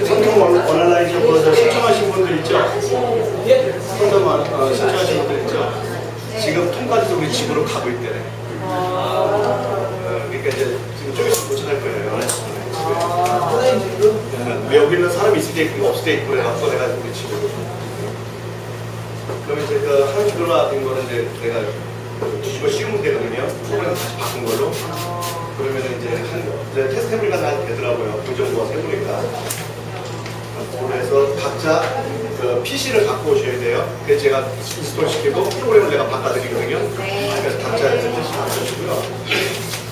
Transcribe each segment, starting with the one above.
성경 원어라인 저 신청하신 분들 있죠? 성경 신청하신 분들 있죠? 지금 통과돼서 우리 집으로 가고 있대요. 그러니까 이제 지금 좀 있으면 도착할 거예요. 왜 여기 있는 사람이 있을 때 있고 없을 때 있고 그래갖고 내가 우리 집으로. 그러면 이제 그 한 주로라 된 거는 이제 내가 뒤집어 씌우면 되거든요. 프로그램 다시 바꾼 걸로. 그러면 이제 테스트 해보니까 잘 되더라고요. 그 정도가 해보니까. 그래서 각자 그 PC를 갖고 오셔야 돼요. 그래서 제가 인스톨 시키고 프로그램을 내가 바꿔드리거든요. 그래서 각자 PC 바꿔주고요.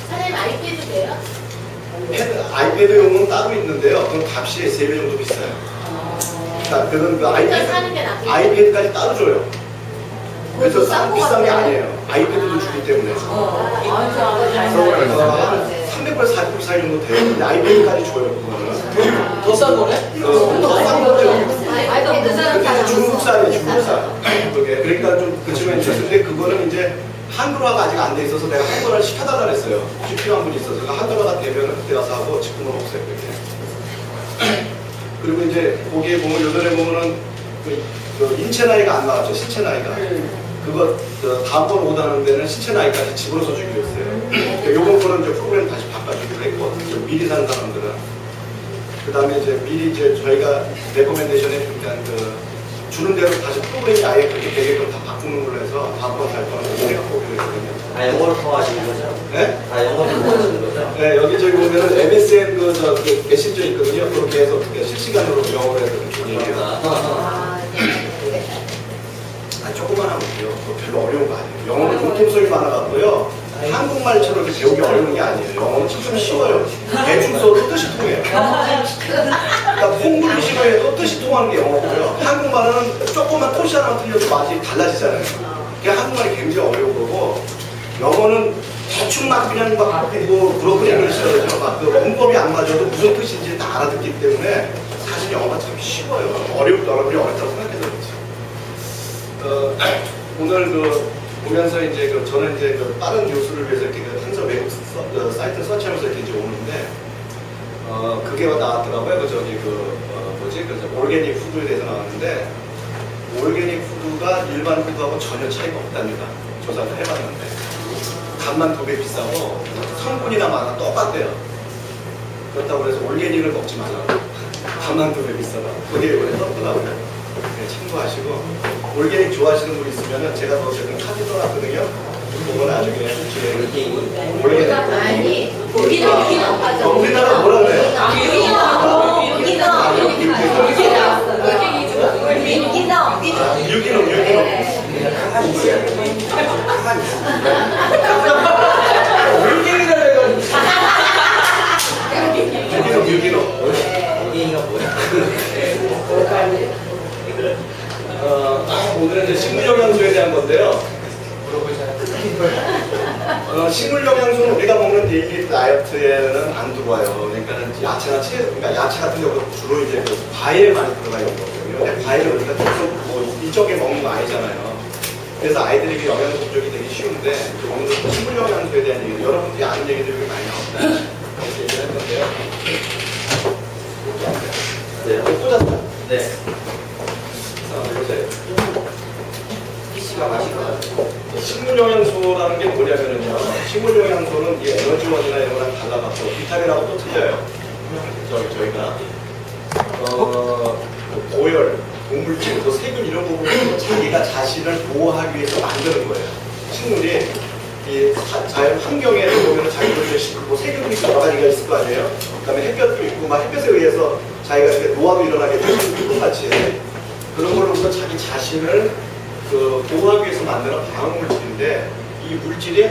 사장님 아이패드 돼요? 아이패드용은 따로 있는데요. 그건 값이 3배 정도 비싸요. 그러니까 그건 그 아이패드까지 따로 줘요. 그래서 비싼 게 아니에요. 아이패드도 주기 때문에. 300불, 400불 사이 정도 돼요. 근데 아이패드까지 줘요. 그거는. 더 싼 거네? 더 싼 거죠. 아이패드 근데 중국산이에요, 중국산. 그게. 그러니까 좀 그치만 있었는데 그거는 이제 한글화가 아직 안 돼 있어서 내가 한글화를 시켜달라 그랬어요. 필요한 분이 있어서. 그러니까 한글화가 되면 그때 가서 하고 지금은 없어요. 그게. 그리고 이제 거기에 보면 요전에 보면은 그 인체 나이가 안 나왔죠. 신체 나이가. 그거 다음번 오다는 데는 신체 나이까지 집어넣어 주기로 했어요. 그러니까 요번 거는 이제 프로그램 다시 바꿔주기로 했고 미리 사는 사람들은 그 다음에 이제 미리 이제 저희가 레코멘데이션에 주는 대로 다시 프로그램이 아예 그렇게 되게끔 다 바꾸는 걸로 해서 다음번 살 거는 생각하기로 했거든요. 다 영어로 통화하시는 거죠? 네? 다 영어로 통화하시는 거죠? 네, 여기 저기 보면은 MSN 그 메신저 있거든요. 그렇게 해서 실시간으로 영어로 해서 얘기해요. 조금만 하면 돼요. 별로 어려운 거 아니에요. 영어는 공통성이 많아갖고요. 한국말처럼 이렇게 배우기 어려운 게 아니에요. 영어는 참 쉬워요. 대충 써도 뜻이 통해요. 그러니까 콩글리 싫어해도 뜻이 통하는 게 영어고요. 한국말은 조금만 토시 하나 틀려도 맛이 달라지잖아요. 그러니까 한국말이 굉장히 어려운 거고 영어는 대충 막 그냥 막 브로큰 잉글리시라고 막 그 문법이 안 맞아도 무슨 뜻인지 다 알아듣기 때문에 사실 영어가 참 쉬워요. 여러분이 어렵다고 생각해서 그렇지. 오늘 보면서 이제 저는 이제 빠른 뉴스를 위해서 이렇게 항상 외국 사이트 서치하면서 이렇게 이제 오는데 그게 나왔더라고요. 올게닉 푸드에 대해서 나왔는데 올게닉 푸드가 일반 푸드하고 전혀 차이가 없답니다. 조사를 해봤는데 값만 2배 비싸고 성분이나 많아 똑같대요. 그렇다고 해서 올게닉을 먹지 말라고. 값만 2배 비싸다. 그게 원래 떴더라고요. 네, 참고하시고 올게닉 좋아하시는 분 있으면 제가 어쨌든 카드 써놨거든요. 그거 나중에 올게닉 아니 유기농 우리나라 뭐라 그래요? 유기농 올게닉가 뭐야? 오늘은 이제 식물영양소에 대한 건데요. 식물영양소는 우리가 먹는 데일리 다이어트에는 안 들어와요. 그러니까는 야채나 그러니까 야채 같은 경우 주로 이제 과일에 많이 들어가 있는 거거든요. 근데 과일을 우리가 계속 일정하게 먹는 거 아니잖아요. 그래서 아이들에게 영양소 부족이 되기 쉬운데 오늘은 식물영양소에 대한 얘기, 여러분들이 아는 얘기들이 많이 나옵니다. 이렇게 얘기를 할 건데요. 네. 꽂았다. 네. PC가 맛이 나요. 식물영양소라는 게 뭐냐면요. 식물영양소는 이 에너지원이나 이런 거랑 달라갖고 비타민하고 또 틀려요. 저희가 고열, 동물질, 또 세균 이런 부분은 자기가 자신을 보호하기 위해서 만드는 거예요. 식물이 이 자연 환경에 보면 자기들 세균이 여러 가지가 있을 거 아니에요. 그다음에 햇볕도 있고 막 햇볕에 의해서 자기가 이렇게 노화도 일어나게 되는 똑같이 그런 걸로 우선 자기 자신을 보호하기 위해서 만드는 방어 물질인데 이 물질이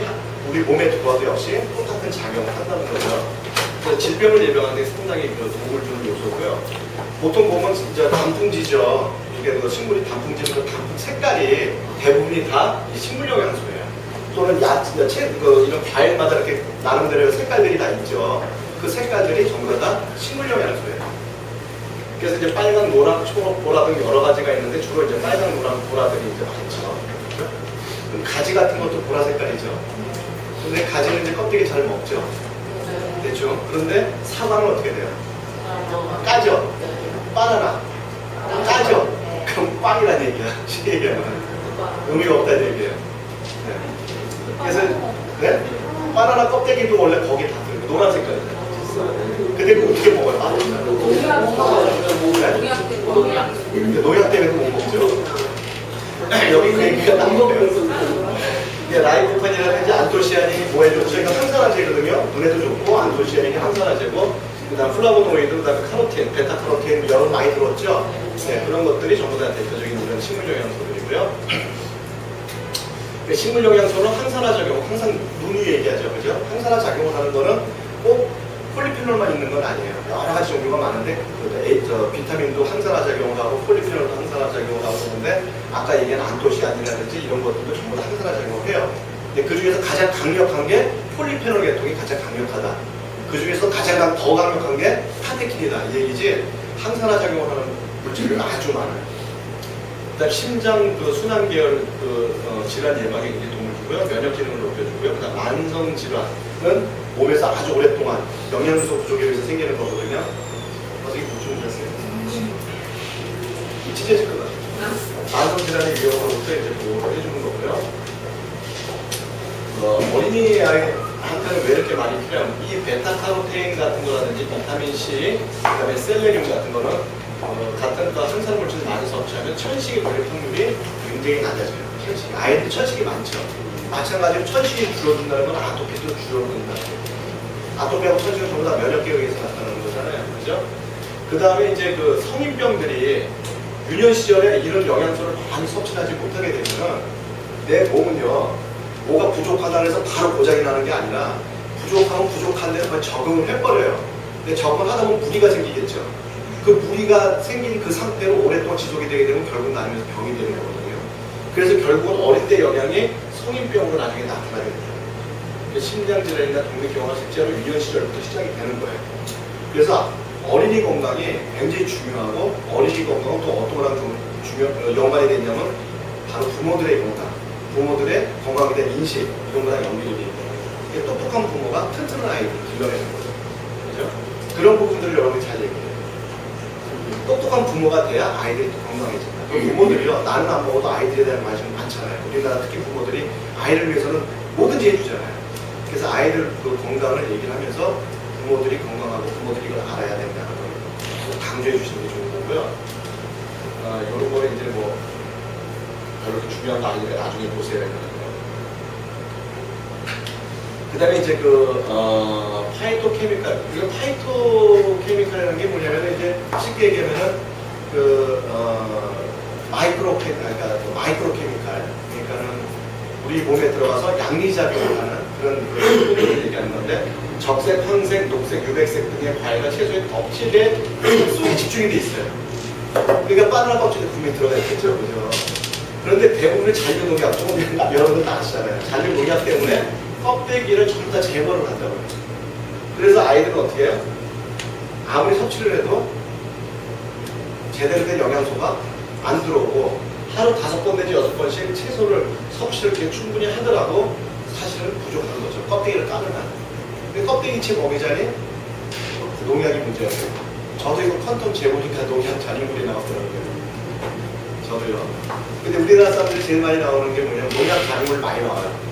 우리 몸에 들어와도 역시 똑같은 작용을 한다는 거죠. 그래서 질병을 예방하는 데 상당히 도움을 주는 요소고요. 보통 보면 진짜 단풍지죠. 이게 식물이 단풍지는 단풍 색깔이 대부분이 다 이 식물영양소예요. 또는 이런 과일마다 이렇게 나름대로 색깔들이 다 있죠. 그 색깔들이 전부 다 식물영양소예요. 그래서 이제 빨강, 노랑, 초록, 보라 등 여러 가지가 있는데 주로 이제 빨강, 노랑, 보라들이 이제 많죠. 가지 같은 것도 보라 색깔이죠. 근데 가지는 이제 껍데기 잘 먹죠. 됐죠? 그런데 사과는 어떻게 돼요? 까죠? 바나나 까죠? 그럼 빵이라는 얘기야. 쉽게 얘기하면 의미가 없다는 얘기예요. 네. 그래서 네? 바나나 껍데기도 원래 거기에 다 들어요. 노란 색깔이잖아요. 근데 그거 어떻게 먹어요? 농약 때문에 못 먹죠. 여기 그 얘기가 나온 거예요. 이게 라이코펜이라든지 안토시아닌이 뭐에 좋죠? 이거 항산화제거든요. 눈에도 좋고 안토시아닌이 항산화제고 그다음 플라보노이드, 그다음에 카로틴, 베타카로틴 여러 많이 들었죠. 네, 그런 것들이 전부 다 대표적인 이런 식물 영양소들이고요. 식물 영양소는 항산화 작용, 항상 누누이 얘기하죠, 그죠? 항산화 작용을 하는 거는 꼭 폴리페놀만 있는 건 아니에요. 여러 가지 종류가 많은데 비타민도 항산화 작용을 하고 폴리페놀도 항산화 작용을 하고 그러는데 아까 얘기한 안토시아닌이라든지 이런 것들도 전부 다 항산화 작용을 해요. 근데 그 중에서 가장 강력한 게 폴리페놀 계통이 가장 강력하다. 그 중에서 가장 더 강력한 게 카테킨이다 이 얘기지. 항산화 작용을 하는 물질이 아주 많아요. 그다음 심장 순환 계열 질환 예방에 굉장히 도움을 주고요. 면역 기능을 높여주고요. 그다음 만성 질환은 몸에서 아주 오랫동안 영양소 부족에 의해서 생기는 거거든요. 어떻게 보충하셨어요? 찢어질 것 같아요. 만성 질환의 위험으로부터 이제 보호를 해주는 거고요. 어린이 아이한테는 왜 이렇게 많이 필요하면 이 베타카로테인 같은 거라든지 비타민 C, 그다음에 셀레늄 같은 거는 같은 항산 물질 많이 섭취하면 천식이 걸릴 확률이 굉장히 낮아져요. 천식. 아이들 천식이 많죠. 마찬가지로 천식이 줄어든다는 건 아토피도 줄어든다. 아토피하고 천식은 전부 다 면역계에 의해서 나타나는 거잖아요. 그죠? 그 다음에 이제 그 성인병들이 유년 시절에 이런 영양소를 많이 섭취하지 못하게 되면 내 몸은요, 뭐가 부족하다 해서 바로 고장이 나는 게 아니라 부족하면 부족한 대로 적응을 해버려요. 근데 적응을 하다 보면 무리가 생기겠죠. 그 무리가 생긴 그 상태로 오랫동안 지속이 되게 되면 결국 나면서 병이 되는 거거든요. 그래서 결국은 어릴 때 영향이 성인병으로 나중에 나타나게 돼요. 심장질환이나 동맥경화가 실제로 유년 시절부터 시작이 되는 거예요. 그래서 어린이 건강이 굉장히 중요하고 어린이 건강은 또 어떤 거랑 좀 연관이 됐냐면 바로 부모들의 건강, 부모들의 건강에 대한 인식 이런 거랑 연결이 되어 있는 거예요. 똑똑한 부모가 튼튼한 아이를 길러내는 거죠. 그죠? 그런 부분들을 여러분이 잘 얘기해요. 똑똑한 부모가 돼야 아이들이 또 건강해진다. 부모들이요, 나는 안 먹어도 아이들에 대한 관심이 많잖아요. 우리나라 특히 부모들이 아이를 위해서는 뭐든지 해주잖아요. 그래서 아이들 그 건강을 얘기를 하면서 부모들이 건강하고 부모들이 이걸 알아야 된다는 걸 강조해 주시는 게 좋은 거고요. 이런 거 이제 뭐 별로 중요한 거 아니니까 나중에 보세요. 그 다음에 이제 파이토케미칼. 이거 파이토케미칼이라는 게 뭐냐면 이제 쉽게 얘기하면은 마이크로케미칼. 그러니까는 우리 몸에 들어가서 양리작용을 하는 그런 소리를 얘기하는 건데 적색, 황색, 녹색, 유백색 등의 과일과 채소의 껍질에 쏙 집중이 돼 있어요. 그러니까 바나나 껍질에 분명히 들어가 있겠죠. 그죠? 그런데 대부분의 잔류농약, 조금 여러분들 다 아시잖아요. 잔류농약 때문에 껍데기를 전부 다 제거를 한다고요. 그래서 아이들은 어떻게 해요? 아무리 섭취를 해도 제대로 된 영양소가 안 들어오고 하루 5번 내지 6번씩 채소를 섭취를 이렇게 충분히 하더라도 사실은 부족한 거죠. 껍데기를 까면 안 돼요. 근데 껍데기채 먹이 자리 농약이 문제예요. 저도 이거 컨텀 재보니까 농약 잔류물이 나왔더라고요. 저도요. 근데 우리나라 사람들이 제일 많이 나오는 게 뭐냐면 농약 잔류물 많이 나와요.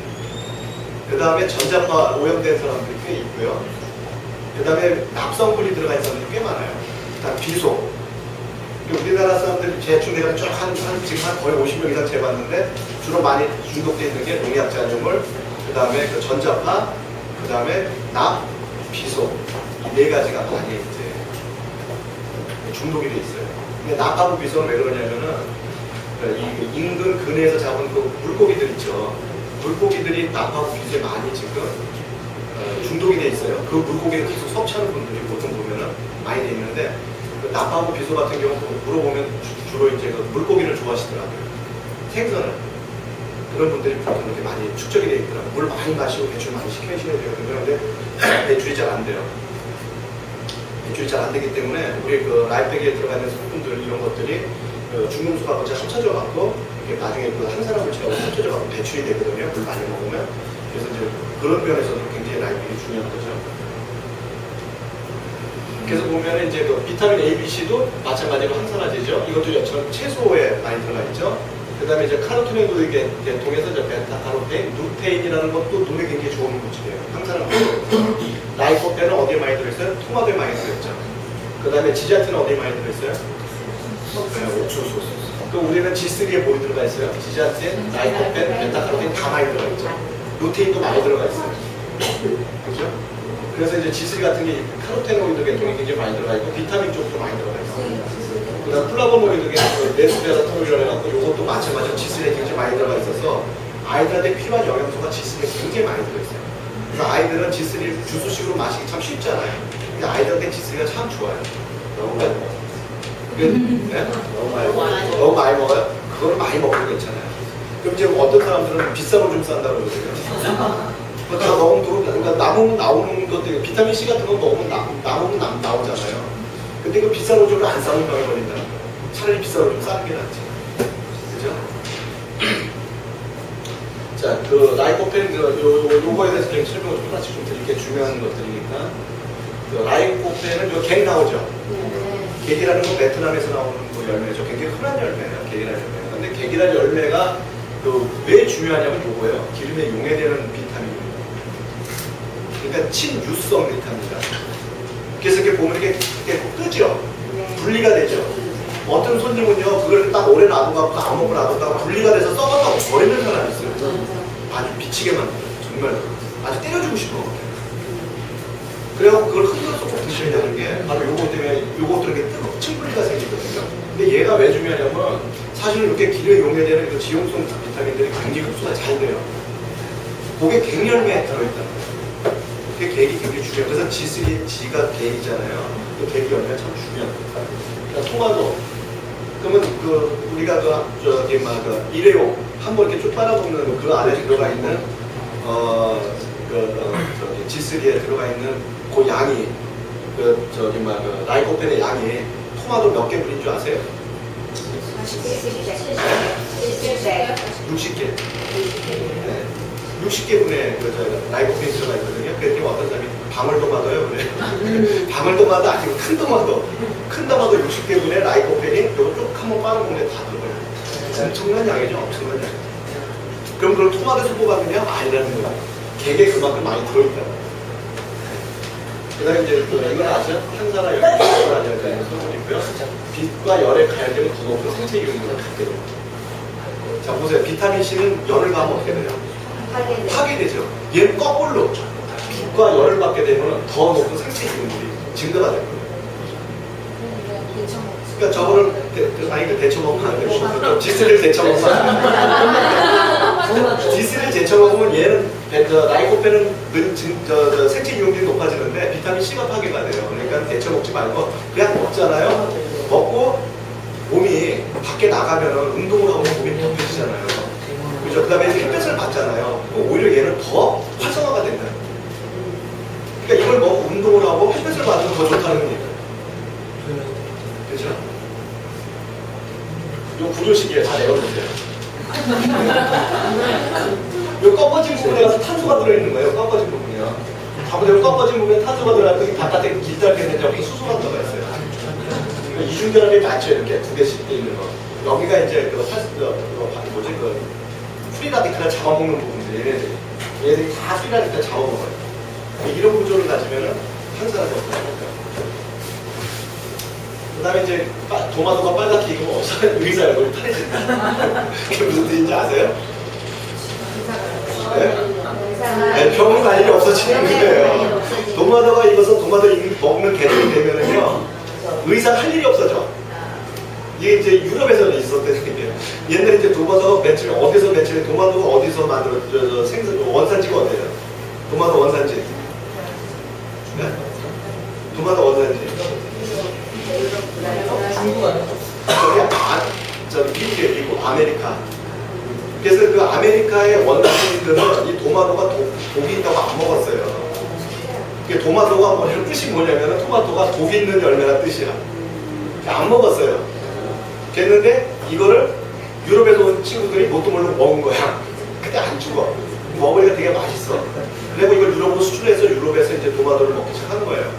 그 다음에 전자파 오염된 사람들이 꽤 있고요. 그 다음에 납성분이 들어가 있는 사람들이 꽤 많아요. 그다음 비소. 우리나라 사람들이 대충 내가 쭉 지금 거의 50명 이상 재봤는데 주로 많이 중독되어 있는 게 농약 잔류물, 그 다음에 그 전자파, 그 다음에 납, 비소. 이 4가지가 많이 이제 중독이 돼 있어요. 근데 납하고 비소는 왜 그러냐면은 이 인근 근해에서 잡은 그 물고기들 있죠. 물고기들이 납하고 비소에 많이 지금 중독이 돼 있어요. 그 물고기를 계속 섭취하는 분들이 보통 보면은 많이 돼 있는데 그 납하고 비소 같은 경우 물어보면 주로 이제 그 물고기를 좋아하시더라고요. 생선을 그런 분들이 보통 이렇게 많이 축적이 돼 있더라고요. 물 많이 마시고 배출 많이 시켜야 되거든요. 근데 배출이 잘 안 돼요. 배출이 잘 안 되기 때문에 우리 그 라이프백에 들어가 있는 성분들 이런 것들이 중금속하고 합쳐져 갖고 이렇게 나중에 그 항산화 물질하고 합쳐져 갖고 배출이 되거든요. 물 많이 먹으면. 그래서 이제 그런 면에서도 굉장히 라이핀이 중요한 거죠. 그래서 보면 이제 그 비타민 A, B, C도 마찬가지로 항산화제죠. 이것도 전 채소에 많이 들어가 있죠. 그 다음에 이제 카로티노이드 이게 통해서 이제 베타카로틴, 루테인이라는 것도 눈에 굉장히 좋은 물질이에요. 항산화제. 라이코펜은 어디에 많이 들어있어요? 토마토에 많이 들어있죠. 그 다음에 지자트는 어디에 많이 들어있어요? 네, 옥수수. 그 우리는 G3에 뭐 들어가 있어요? 지자틴, 라이코펜, 베타카로틴 다 많이 들어가 있죠. 루테인도 많이 들어가 있어요. 그죠? 그래서 이제 G3 같은 게 카로테노이드 계통이 굉장히 많이 들어가 있고 비타민 쪽도 많이 들어가 있어요. 그 다음 플라보노이드 계통, 레스베라토르라고 해갖고 이것도 마찬가지로 G3에 굉장히 많이 들어가 있어서 아이들한테 필요한 영양소가 G3에 굉장히 많이 들어있어요. 그래서 아이들은 G3 주스식으로 마시기 참 쉽잖아요. 근데 아이들한테 G3가 참 좋아요. 너무 많이 먹어요. 네? 너무 많이 먹어요? 그거는 많이 먹어도 괜찮아요. 그럼 이제 어떤 사람들은 비싼 오줌 싼다고 그러거든요. 다 너무 그러니까 나오는 것들 비타민 C 같은 건 먹으면 나오잖아요. 근데 그 비싼 오줌을 안 싸는 병에 걸린다. 차라리 비싼 오줌 싸는 게 낫지. 그죠? 자, 그 라이코펜 요거에 대해서 좀 설명을 좀 하나씩 좀 드릴게요. 중요한 것들이니까. 그 라이코펜은 요 갱 나오죠. 객이라는 건 베트남에서 나오는 그 열매죠. 굉장히 흔한 열매예요. 객이라는 열매가. 근데 객이라는 열매가 왜 중요하냐면 요거예요. 기름에 용해되는 비타민입니다. 그러니까 친유성 비타민이다. 그래서 이렇게 보면 이렇게 끄죠. 분리가 되죠. 어떤 손님은요, 그걸 딱 오래 놔두고 안 먹고 놔두다가 분리가 돼서 썩었다고 버리는 사람이 있어요. 아주 미치게 만들어요. 정말 아주 때려주고 싶어. 그래갖고 그걸 흔들어서 꼭 드셔야 되는 게 바로 요거 때문에 요것도 이렇게 뜨겁고 층분리가 생기거든요. 근데 얘가 왜 중요하냐면 사실은 이렇게 기름에 용해되는 그 지용성 비타민들이 굉장히 흡수가 잘 돼요. 그게 갱열매에 들어있다는 거예요. 그게 객이 굉장히 중요해요. 그래서 G3, G가 객이잖아요. 그 객이 열매가 참 중요합니다. 그러니까 토마토. 그러면 그 우리가 그 일회용 한번 이렇게 쭉 빨아먹는 그 안에 들어가 있는 G3에 들어가 있는 그 양이 그 라이코펜의 양이 토마토 몇 개 분인 줄 아세요? 60개. 네. 60개분의 라이코펜이 들어가 있거든요. 그랬더니 어떤 사람이 방울토마토요. 그래. 방울토마토 아니고 큰 토마토. 큰 토마토 60개분의 라이코펜이 이거 쭉 한번 빨아먹는데 다 들어가요. 엄청난 양이죠. 엄청난 양. 그럼 그걸 토마토에서 뽑았느냐? 아니라는 거예요. 객에 그만큼 많이 들어있다. 그 다음에 이제 이건 아시죠? 항산화 열이라는 성분이고요. 빛과 열에 가열되면 더 높은 생체 기능을 갖게 됩니다. 자 보세요. 비타민 C는 열을 가면 어떻게 돼요? 파괴되죠. 얘는 거꾸로 빛과 열을 받게 되면 더 높은 생체 기능들이 증가가 됩니다. 그러니까 저거를 데쳐먹으면 안 되고 지스를 데쳐먹으면 안 돼요. 지스를 데쳐먹으면 얘는 라이코펜은 생체 이용률이 높아지는데 비타민 C가 파괴가 돼요. 그러니까 데쳐먹지 말고 그냥 먹잖아요. 먹고 몸이 밖에 나가면 운동을 하고 몸이 덮여지잖아요. 그죠? 그 다음에 햇볕을 받잖아요. 오히려 얘는 더 활성화가 된다. 그러니까 이걸 먹고 운동을 하고 햇볕을 받으면 더 좋다는 겁니다. 그죠? 요 구조식이에요. 다 내려보세요. 요 꺾어진 부분에 가서 탄소가 들어있는 거예요. 꺾어진 부분이요. 아무래도 꺾어진 부분에 탄소가 들어있고 바깥에 길다랗게 있는 여기 수소가 들어가 있어요. 이중결합이 맞죠. 이렇게 두 개씩 돼 있는 거. 여기가 이제 프리라디칼을 잡아먹는 부분들이 얘들이 다 프리라디칼을 잡아먹어요. 이런 구조를 가지면은 항산화가 없어요. 그 다음에 이제 토마토가 빨갛게 익으면 의사 얼굴이 파래진다. 그게 무슨 뜻인지 아세요? 네? 병은 관리 없어지는 거예요. 토마토가 익어서 토마토 먹는 계절이 되면은요, 의사 할 일이 없어져. 이게 이제 유럽에서는 있었던 얘기예요. 옛날에 이제 토마토가 매출, 어디서 매출해? 토마토가 어디서 만들어, 생산, 원산지가 어디예요? 토마토 원산지. 네? 토마토 원산지. 중국 아니야? 저기 미국에 미국 아메리카. 그래서 그 아메리카의 원산지들은 이 토마토가 독이 있다고 안 먹었어요. 그 토마토가 뭐냐면 뜻이 뭐냐면 토마토가 독 있는 열매란 뜻이야. 안 먹었어요. 그랬는데 이거를 유럽에서 온 친구들이 뭣도 모르고 먹은 거야. 도마도를 먹기 시작한 거예요.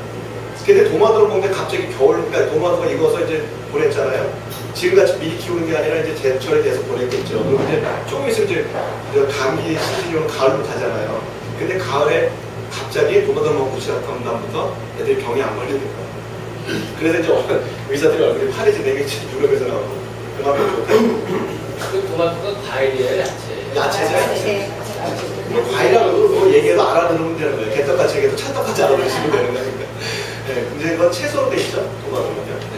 근데 도마도를 먹는데 갑자기 그러니까 도마도가 익어서 이제 보냈잖아요. 지금같이 미리 키우는 게 아니라 이제 제철이 돼서 보냈겠죠. 그리고 이제 조금 있으면 이제 감기 시즌이 오면 가을로 가잖아요. 근데 가을에 갑자기 도마도를 먹고 시작한 다음부터 애들이 병이 안 걸리는 거예요. 그래서 이제 의사들이 얼굴이 파래지는 게 유럽에서 나오고 그만큼 좋다고. 그 토마토가 과일이에요, 야채? 야채죠. 뭐 과일이라고 뭐 얘기해도 알아들으면 되는 거예요. 개떡같이 얘기해도 찰떡같이 알아들으시면 되는 거니까. 네, 이제 이건 채소로 돼 있죠, 도마도는요. 네.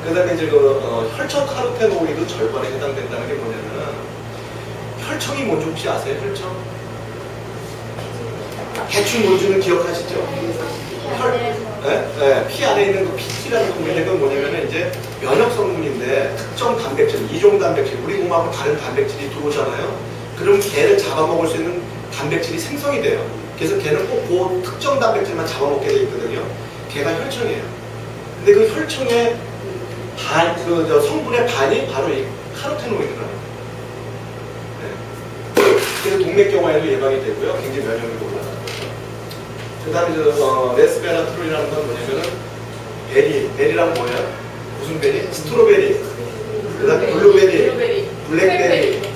그다음에 이제 혈청 카로테노이드 절반에 해당된다는 게 뭐냐면 혈청이 뭔지 혹시 아세요? 혈청? 대충 뭔지는 기억하시죠? 피 안에 있는 그 PT라는 성분이 건 뭐냐면 이제 면역 성분인데 특정 단백질, 이종 단백질, 우리 몸하고 다른 단백질이 들어오잖아요. 그럼 걔를 잡아먹을 수 있는 단백질이 생성이 돼요. 그래서 걔는 꼭 그 특정 단백질만 잡아먹게 돼 있거든요. 걔가 혈청이에요. 근데 그 혈청의 성분의 반이 바로 이 카로테노이드라는 거예요. 네. 그래서 동맥경화에도 예방이 되고요. 굉장히 면역력이 올라가요. 그 다음에 레스베라트롤이라는 건 뭐냐면은 베리랑 뭐야? 무슨 베리? 스트로베리. 그 다음에 블루베리, 블랙베리.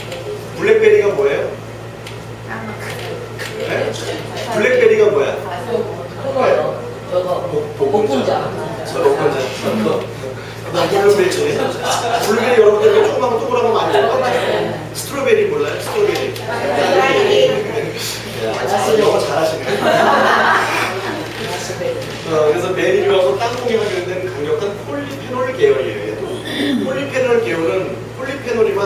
블랙베리가 뭐예요? 네? 블랙베리가 뭐야? 복분자. 복분자. 블루베리. 블루베리 여러분들 조그만 동그란 거 많이 먹어요. 스트로베리 몰라요? 스트로베리. 영어 잘하시네. 그래서 베리류하고 땅콩이 발견된 강력한 폴리페놀 계열이에요. 얘도. 폴리페놀 계열은 폴리페놀이만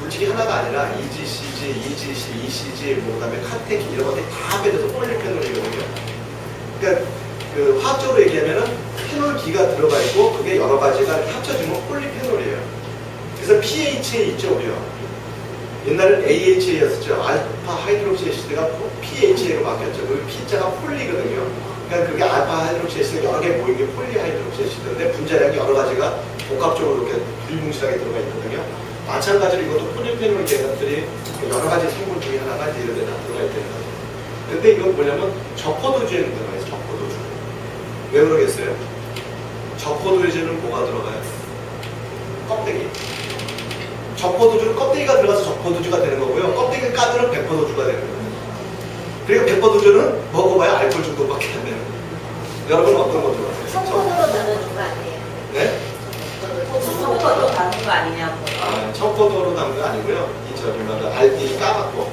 물질이 하나가 아니라 EGCG, EGC, ECG, 그다음에 카테킨 이런 것들이 다 합해져서 폴리페놀이거든요. 그러니까 그 화학적으로 얘기하면은 페놀기가 들어가 있고 그게 여러 가지가 합쳐지면 폴리페놀이에요. 그래서 PHA 있죠, 우리요. 옛날엔 AHA였었죠. 알파 하이드록시 애시드가 PHA로 바뀌었죠. 그 P자가 폴리거든요. 그러니까 그게 알파 하이드록시 애시드가 여러 개 모인 게 폴리 하이드록시 애시드인데 분자량이 여러 가지가 복합적으로 이렇게 불뭉실하게 들어가 있거든요. 마찬가지로 이것도 폴리페놀 계열들이 여러 가지 성분 중에 하나가 이제 이런 데 다 들어가 있다는 거죠. 근데 이건 뭐냐면 저포도주에는 들어가 있어요. 저포도주. 왜 그러겠어요? 저포도주에는 뭐가 들어가요? 껍데기. 저포도주는 껍데기가 들어가서 저포도주가 되는 거고요. 껍데기를 까면 백포도주가 되는 거예요. 그리고 백포도주는 먹어봐야 알코올 중독밖에 안 되는 거예요. 여러분 어떤 거 들어가세요? 청포도로 넣는 거 아니에요? 네? 청포도 담는 거 아니냐고. 청포도로 담은 거 아니고요. 이 알갱이 까맣고.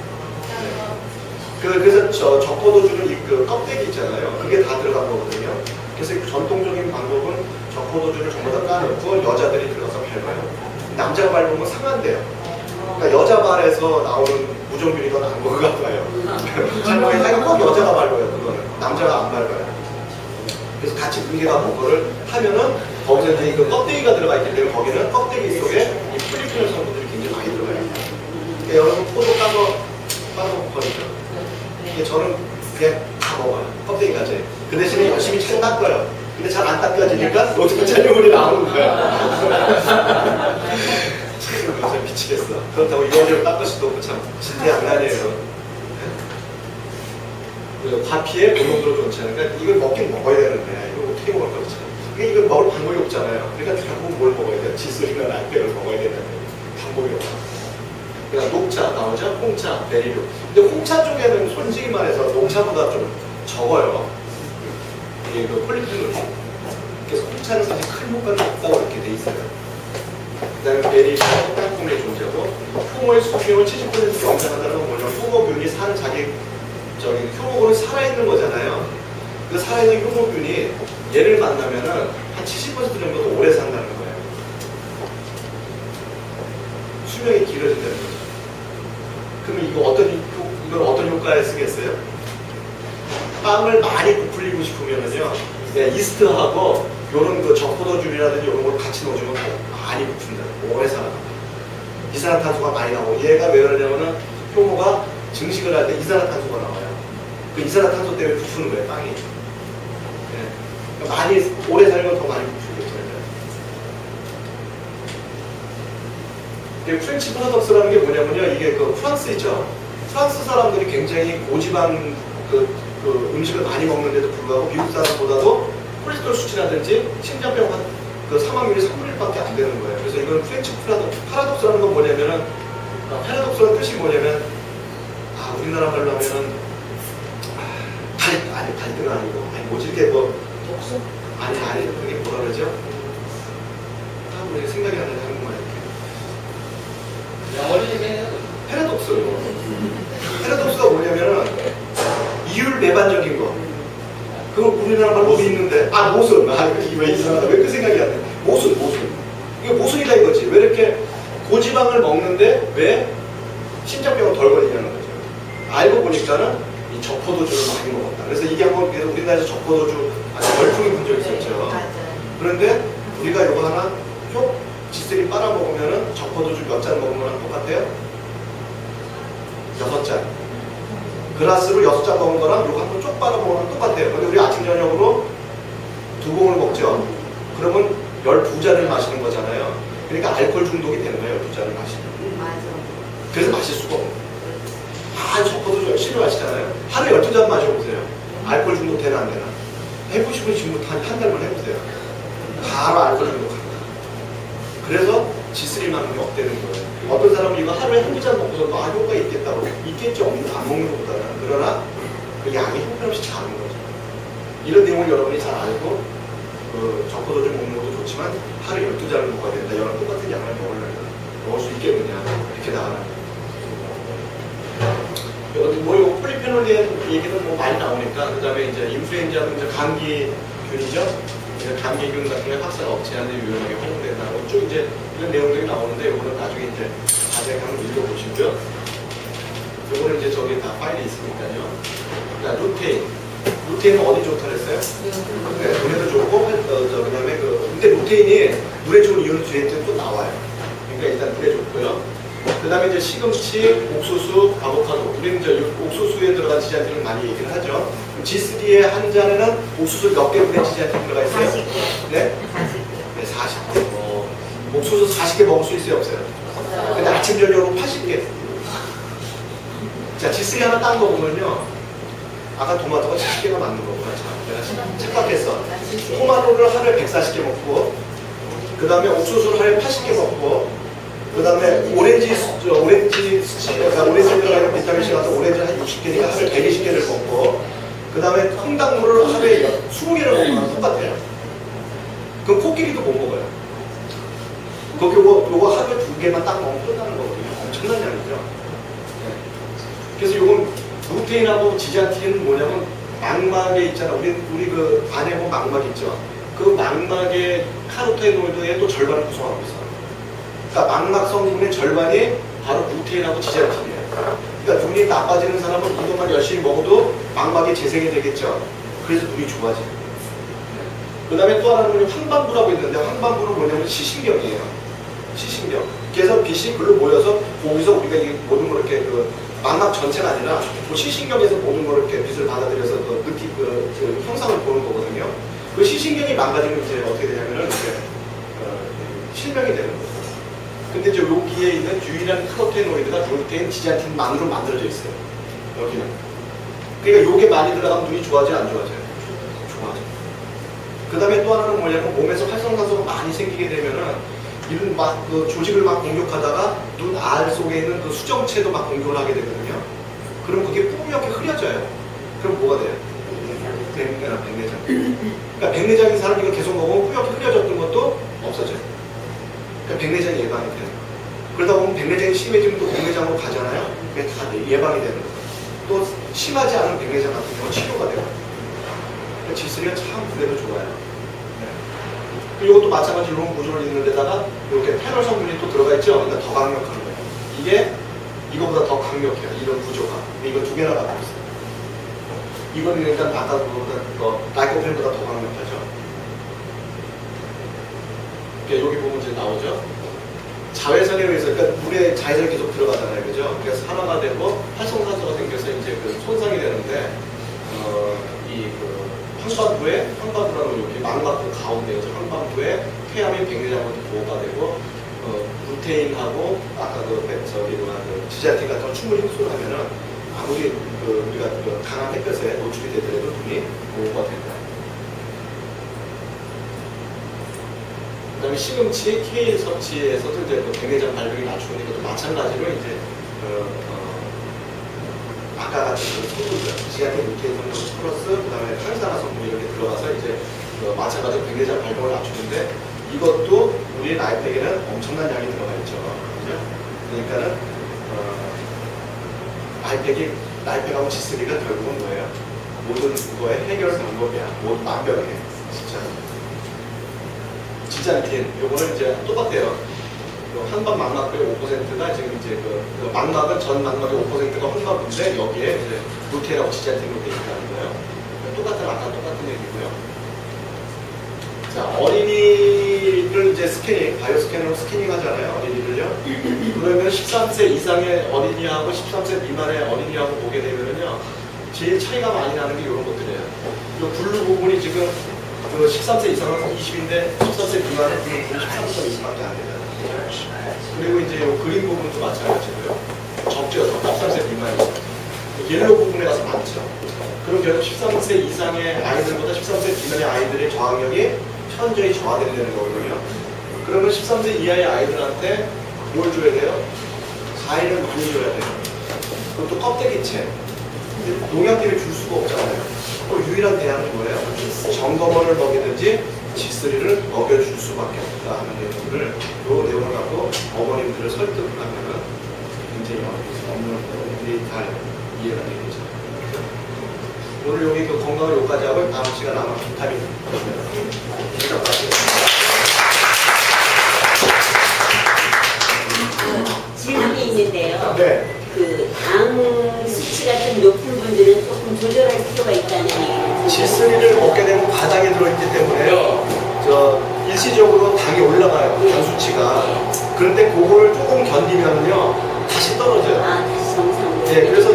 네. 그래서 저포도주는 그 껍데기 있잖아요. 그게 다 들어간 거거든요. 그래서 전통적인 방법은 저포도주를 전부 다 까놓고 여자들이 들어가서 밟아요. 남자가 밟으면 상한대요. 그러니까 여자 발에서 나오는 무정균이 더 나은 것 같아요. 잘못에 하면 꼭 여자가 밟아요, 그거는. 남자가 안 밟아요. 그래서 같이 분개가 그거를 하면은 거기서 이제 그 껍데기가 들어가 있기 때문에 거기는 껍데기 속에 이 폴리페놀 성분들이 굉장히 많이 들어가요. 그러니까 여러분 포도 까서 버리죠. 이게 저는 그냥 다 먹어요. 껍데기까지. 그 대신에 열심히 잘 닦아요. 근데 잘 안 닦아지니까 노트북 잔여물이 나오는 거야. 참, 요새 미치겠어. 그렇다고 이거를 닦을 수도 없고 참 진퇴양난이에요. 과피에 본능으로 좋지 않으니까 이걸 먹긴 먹어야 되는데 이걸 어떻게 먹을 거지? 이걸 먹을 방법이 없잖아요. 그러니까 결국 뭘 먹어야 돼요? 지술이나 라떼를 먹어야 되는 방법이 없어. 그러니까 녹차 나오죠? 홍차, 베리류. 근데 홍차 쪽에는 솔직히 말해서 녹차보다 좀 적어요. 이게 그 폴리페놀이. 그래서 홍차는 사실 큰 효과는 없다고 이렇게 돼 있어요. 그 다음에 베리류, 땅콩의 존재고 효모의 수명을 70% 영상한다는 건 뭐냐면 효모균이 사는 효모균이 살아있는 거잖아요. 그 살아있는 효모균이 얘를 만나면은 한 70% 정도 더 오래 산다는 거예요. 수명이 길어진다는 거죠. 그러면 이걸 어떤 효과에 쓰겠어요? 빵을 많이 부풀리고 싶으면은요, 이스트하고 요런 그 저포도주이라든지 이런 걸 같이 넣어주면 많이 부푼다. 오래 살아. 이산화탄소가 많이 나오고 얘가 왜 그러냐면은 효모가 증식을 할 때 이산화탄소가 나와요. 그 이산화탄소 때문에 부푸는 거예요, 빵이. 네. 그러니까 많이 오래 살면 더 많이 부풀겠죠. 프렌치 파라독스라는 게 뭐냐면요, 이게 그 프랑스 있죠. 프랑스 사람들이 굉장히 고지방 그 그 음식을 많이 먹는데도 불구하고 미국 사람보다도 콜레스테롤 수치라든지 심장병 그 사망률이 3분의 1밖에 안 되는 거예요. 그래서 이건 프렌치 파라독스라는 건 뭐냐면은 파라독스라는 뜻이 뭐냐면 우리나라 말로 하면은 갈등은 아니고 뭐지 이게 뭐 독소? 아니 그게 뭐라 그러죠? 우리 생각이 안 나는 한국말 이렇게 영어로 얘기해요. 패러독스요. 패러독스가 뭐냐면은 이율 배반적인 거. 그거 우리나라 말로 어디 있는데? 모순. 이게 왜 이상하다. 왜 그 생각이 안 나? 모순. 이게 모순이다 이거지. 왜 이렇게 고지방을 먹는데 왜 심장병을 덜 걸리냐는 거죠. 알고 보니까는 이 저포도주를 많이 먹었다. 그래서 이게 한번 그래서 우리나라에서 저포도주 아주 열풍이 분 적이 있었죠. 맞아요. 그런데 우리가 이거 하나 지스리 빨아먹으면은 저포도주 몇 잔 먹은 거랑 똑같아요? 6잔. 그라스로 6잔 먹은 거랑 이거 한번 쪽 빨아먹으면 똑같아요. 근데 우리 아침 저녁으로 2봉을 먹죠. 그러면 12잔을 마시는 거잖아요. 그러니까 알코올 중독이 되는 거예요. 12잔을 마시면. 맞아. 그래서 마실 수가 없는 거예요. 저포도주 열심히 마시잖아요. 하루에 12잔 마셔보세요. 알코올 중독 되나 안 되나? 해보시면 지금부터 한 달만 해보세요. 바로 알코올 중독합니다. 그래서 지스리만큼이 없다는 거예요. 어떤 사람은 이거 하루에 한두 잔 먹고서 효과가 있겠다고. 있겠죠. 안 먹는 것보다는. 그러나 그 양이 형편없이 작은 거죠. 이런 내용을 여러분이 잘 알고 저포도주 먹는 것도 좋지만 하루에 12잔을 먹어야 된다. 이런 똑같은 양을 먹을 수 있겠느냐. 이렇게 나가는 거예요. 뭐 폴리페놀 얘기는 뭐 많이 나오니까 그 다음에 이제 인플루엔자는 이제 감기균이죠. 감기균 같은 게 확산 억제하는 데 유용하게 활용된다고 쭉 이제 이런 내용들이 나오는데 이거는 나중에 이제 자세히 한번 읽어보시고요. 이거는 이제 저기 다 파일이 있으니까요. 그러니까 루테인은 어디 좋다 그랬어요? 네, 눈에도 좋고 그다음에 근데 루테인이 물에 좋은 이유는 뒤에 또 나와요. 그러니까 일단 물에 좋고요. 그 다음에 이제 시금치, 옥수수, 아보카도. 우리는 이제 옥수수에 들어간 지자체를 많이 얘기를 하죠. G3의 한 잔에는 옥수수 몇 개 분의 지자체 들어가 있어요? 40개. 네? 40개. 네, 40개. 옥수수 40개 먹을 수 있어요, 없어요? 근데 아침, 저녁으로 80개. 자, G3 하나 딴 거 보면요. 아까 토마토가 70개가 맞는 거구나. 내가 착각했어. 토마토를 하루에 140개 먹고, 그 다음에 옥수수를 하루에 80개 먹고, 그 다음에 오렌지 수치, 그러니까 오렌지에 들어가는 비타민C 같은 오렌지 한 60개니까 하루에 120개를 먹고, 그 다음에 콩당물을 하루에 20개를 먹으면 똑같아요. 그럼 코끼리도 못 먹어요. 요거 하루에 2개만 딱 먹으면 끝나는 거거든요. 엄청난 양이죠. 네. 그래서 요건 루테인하고 지자틴은 뭐냐면 망막에 있잖아. 우리 그 안에 보면 망막 있죠. 그 망막의 카로테노이드의 또 절반을 구성하고 있어요. 그러니까 망막 성분의 절반이 바로 루테인하고 지자틴이에요. 그러니까 눈이 나빠지는 사람은 이것만 열심히 먹어도 망막이 재생이 되겠죠. 그래서 눈이 좋아져요. 그 다음에 또 하나는 황반부라고 있는데 황반부는 뭐냐면 시신경이에요. 시신경. 그래서 빛이 글로 모여서 거기서 우리가 이 모든 걸 이렇게 망막 전체가 아니라 시신경에서 모든 걸 이렇게 빛을 받아들여서 그 형상을 보는 거거든요. 그 시신경이 망가지면 이제 어떻게 되냐면은 이제 실명이 되는 거예요. 근데 이제 여기에 있는 유일한 카로테노이드가 루테인, 지자틴만으로 만들어져 있어요. 여기는. 그러니까 요게 많이 들어가면 눈이 좋아져요, 안 좋아져요? 좋아져요. 그 다음에 또 하나는 뭐냐면 몸에서 활성산소가 많이 생기게 되면은 이런 조직을 막 공격하다가 눈 알 속에 있는 그 수정체도 막 공격을 하게 되거든요. 그럼 그게 뿌옇게 흐려져요. 그럼 뭐가 돼요? 백내장. 그러니까 백내장인 사람 이거 계속 먹으면 뿌옇게 흐려졌던 것도 없어져요. 그러니까 백내장이 예방이 돼요. 그러다 보면 백내장이 심해지면 또 백내장으로 가잖아요. 그게 다 예방이 되는 거예요. 또 심하지 않은 백내장 같은 경우는 치료가 되고. 그러니까 G3가 참 그래도 좋아요. 네. 이것도 마찬가지로 이런 구조를 있는 데다가 이렇게 페놀 성분이 또 들어가 있죠. 그러니까 더 강력한 거예요. 이게 이거보다 더 강력해요. 이런 구조가. 이거 2개나 갖고 있어요. 이거는 일단 아까 그거보다 라이코펜보다 더 강력하죠. 여기 보면 이제 나오죠. 자외선에 의해서, 그러니까 물에 자외선이 계속 들어가잖아요. 그죠? 그래서 산화가 되고 활성산소가 생겨서 이제 그 손상이 되는데, 황반부라는 여기 망막부 가운데에서 황반부에 폐암인 백내장으로 보호가 되고, 루테인하고 아까 지자틴 같은 거 충분히 흡수를 하면은 아무리 우리가 강한 햇볕에 노출이 되더라도 눈이 보호가 된다. 그다음에 시금치 K 섭취에서도 이제 백내장 발병이 낮추는 것도 마찬가지로 이제 아까 같은 성분들, 지아틴, 루테인 성분 플러스 그다음에 항산화 성분 이렇게 들어가서 이제 마찬가지로 백내장 발병을 낮추는데 이것도 우리 라이팩에는 엄청난 양이 들어가 있죠. 그죠? 그러니까는 라이팩하고 G3가 결국은 뭐예요? 모든 그거의 해결 방법이야. 모든 완벽해. 진짜 틴 요거는 이제 똑같아요. 한번 망막의 5%가 지금 이제 망막은 전 망막의 5%가 혼합인데 여기에 이제 루테인하고 지자틴으로 되어 있다는 거예요. 아까 똑같은 얘기고요. 자, 어린이를 이제 스캐닝, 바이오 스캐너로 스캐닝 하잖아요. 어린이를요. 그러면 13세 이상의 어린이하고 13세 미만의 어린이하고 보게 되면은요, 제일 차이가 많이 나는 게 이런 것들이에요. 이 블루 부분이 지금 13세 이상은 20인데 13세 미만은 지금 13.2밖에 안 되잖아요. 그리고 이제 이 그린 부분도 마찬가지고요. 적죠. 13세 미만이. 옐로우 부분에 가서 많죠. 그럼 결국 13세 이상의 아이들보다 13세 미만의 아이들의 저항력이 현저히 저하된다는 거거든요. 그러면 13세 이하의 아이들한테 뭘 줘야 돼요? 과일을 많이 줘야 돼요. 그것도 껍데기채. 농약 때문에 줄 수가 없잖아요. 또 유일한 대안은 뭐예요? 점검원을 먹이든지 G3를 먹여줄 수밖에 없다 하는 내용을 이 내용을 갖고 어머님들을 설득을 하면은 굉장히 없는 분들이 잘 이해가 되겠죠. 오늘 여기 건강을 여기까지 하고 다음 시간 아마 비타민 질문이 있는데요. 네. 당 수치가 좀 높은 분들은 조금 조절할 필요가 있다는 얘기예요. G3를 먹게 되면 과장이 들어있기 때문에 일시적으로 당이 올라가요. 당 수치가. 그런데 그걸 조금 견디면요 다시 떨어져요. 다시 정상으로. 네, 그래서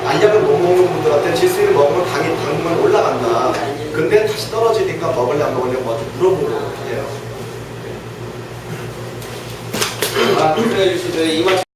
알약을 못 먹는 분들한테 G3를 먹으면 당만 올라간다. 근데 다시 떨어지니까 먹을래 안 먹을래 물어보고 해요. 아, 그래 주시더니 이 말.